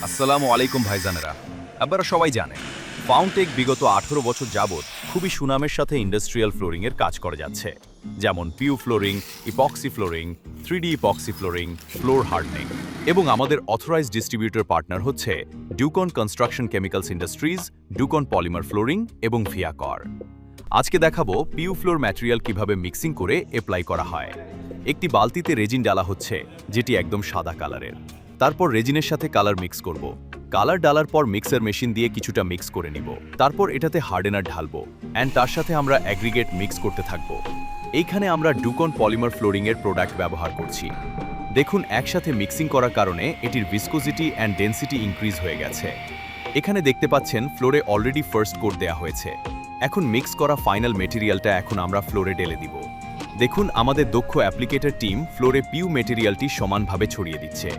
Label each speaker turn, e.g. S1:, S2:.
S1: আসসালামু আলাইকুম ভাইজানেরা। আপনারা সবাই জানেন ফাউন্টেক বিগত 18 বছর যাবৎ খুবই সুনামের সাথে ইন্ডাস্ট্রিয়াল ফ্লোরিং এর কাজ করে যাচ্ছে, যেমন PU flooring, epoxy flooring, 3D epoxy flooring, floor hardening. এবং আমাদের অথরাইজড ডিস্ট্রিবিউটর পার্টনার হচ্ছে Ducon construction chemicals industries, Ducon polymer flooring এবং ভিয়াকর। আজকে দেখাবো পিউ ফ্লোর ম্যাটেরিয়াল কিভাবে মিক্সিং করে অ্যাপ্লাই করা হয়। একটি বালতিতে রেজিন ডালা হচ্ছে, যেটি একদম সাদা কালারের। তারপর রেজিনের সাথে কালার মিক্স করব। কালার ডালার পর মিক্সার মেশিন দিয়ে কিছুটা মিক্স করে নিব। তারপর এটাতে হার্ডেনার ঢালবো অ্যান্ড তার সাথে আমরা অ্যাগ্রিগেট মিক্স করতে থাকব। এইখানে আমরা ডুকন পলিমার ফ্লোরিং এর প্রোডাক্ট ব্যবহার করছি। দেখুন, একসাথে মিক্সিং করার কারণে এটির ভিসকোসিটি অ্যান্ড ডেন্সিটি ইনক্রিজ হয়ে গেছে। এখানে দেখতে পাচ্ছেন ফ্লোরে অলরেডি ফার্স্ট কোট দেয়া হয়েছে। এখন মিক্স করা ফাইনাল মেটেরিয়ালটা এখন আমরা ফ্লোরে ঢেলে দিব। দেখুন, আমাদের দক্ষ অ্যাপ্লিকেটর টিম ফ্লোরে পিউ মেটেরিয়ালটি সমানভাবে ছড়িয়ে দিচ্ছে।